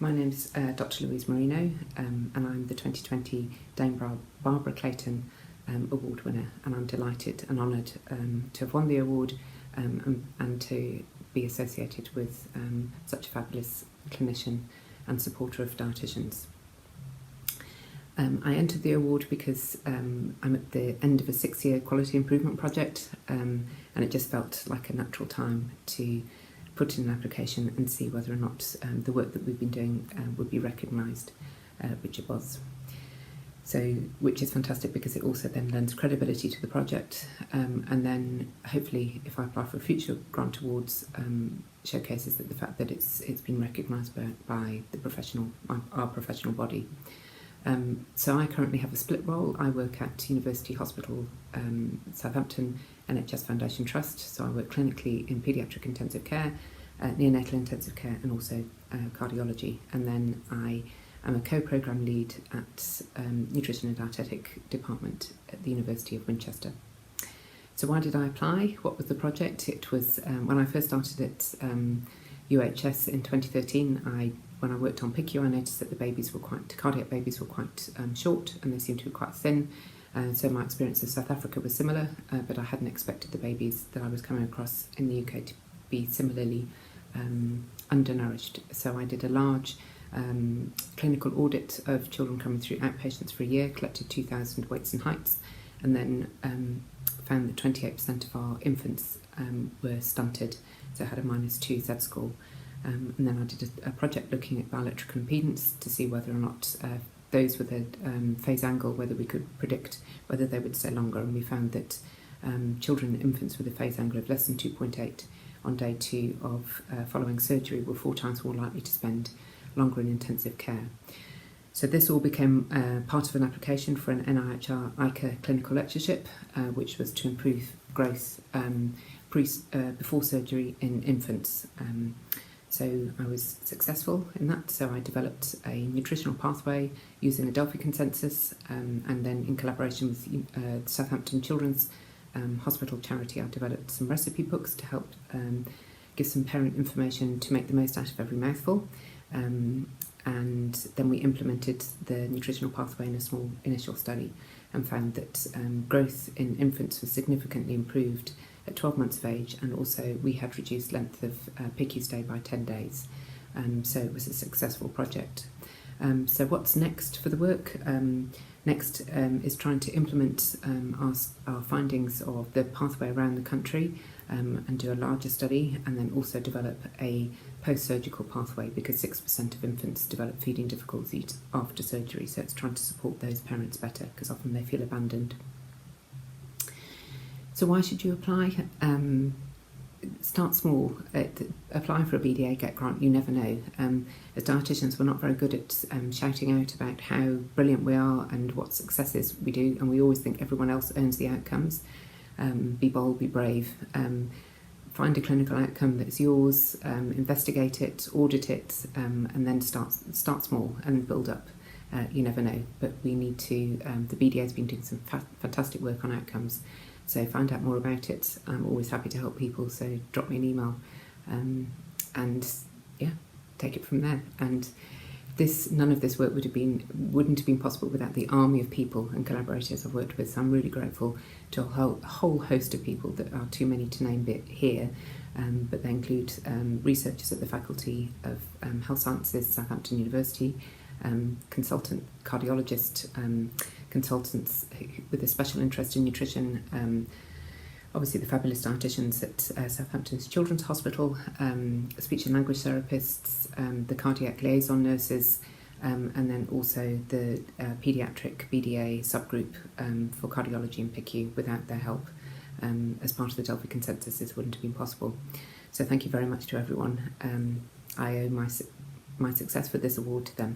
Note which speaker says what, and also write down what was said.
Speaker 1: My name is Dr. Luise Marino, and I'm the 2020 Dame Barbara Clayton award winner, and I'm delighted and honoured to have won the award and to be associated with such a fabulous clinician and supporter of dietitians. I entered the award because I'm at the end of a 6-year quality improvement project, and it just felt like a natural time to put in an application and see whether or not the work that we've been doing would be recognised, which it was. So, which is fantastic because it also then lends credibility to the project, and then hopefully, if I apply for future grant awards, showcases that the fact that it's been recognised by our professional body. So I currently have a split role. I work at University Hospital Southampton NHS Foundation Trust, so I work clinically in paediatric intensive care, neonatal intensive care, and also cardiology. And then I am a co-programme lead at nutrition and dietetic department at the University of Winchester. So why did I apply? What was the project? It was when I first started at UHS in 2013. When I worked on PICU, I noticed that the cardiac babies were quite short, and they seemed to be quite thin. So my experience of South Africa was similar, but I hadn't expected the babies that I was coming across in the UK to be similarly undernourished. So I did a large clinical audit of children coming through outpatients for a year, collected 2,000 weights and heights, and then found that 28% of our infants were stunted, so had a -2 Z-score. And then I did a project looking at bioelectrical impedance to see whether or not those with a phase angle, whether we could predict whether they would stay longer. And we found that children and infants with a phase angle of less than 2.8 on day 2 of following surgery were 4 times more likely to spend longer in intensive care. So this all became part of an application for an NIHR ICA clinical lectureship, which was to improve growth before surgery in infants. So I was successful in that, so I developed a nutritional pathway using a Delphi consensus, and then in collaboration with Southampton Children's Hospital charity, I developed some recipe books to help give some parent information to make the most out of every mouthful, and then we implemented the nutritional pathway in a small initial study and found that growth in infants was significantly improved at 12 months of age, and also we had reduced length of PICU stay by 10 days. So it was a successful project. So what's next for the work? Next is trying to implement our findings of the pathway around the country and do a larger study, and then also develop a post-surgical pathway, because 6% of infants develop feeding difficulties after surgery, so it's trying to support those parents better because often they feel abandoned. So why should you apply? Start small. Apply for a BDA, get grant, you never know. As dietitians, we're not very good at shouting out about how brilliant we are and what successes we do, and we always think everyone else owns the outcomes. Be bold, be brave. Find a clinical outcome that's yours, investigate it, audit it, and then start small and build up. You never know, but we need to, the BDA has been doing some fantastic work on outcomes. So find out more about it. I'm always happy to help people, so drop me an email, and yeah, take it from there. And none of this work wouldn't have been possible without the army of people and collaborators I've worked with. So I'm really grateful to a whole host of people that are too many to name here, but they include researchers at the Faculty of Health Sciences, Southampton University, consultant cardiologist, consultants with a special interest in nutrition, obviously the fabulous dietitians at Southampton's Children's Hospital, speech and language therapists, the cardiac liaison nurses, and then also the paediatric BDA subgroup for cardiology and PICU. Without their help, as part of the Delphi consensus, this wouldn't have been possible. So thank you very much to everyone. I owe my success for this award to them.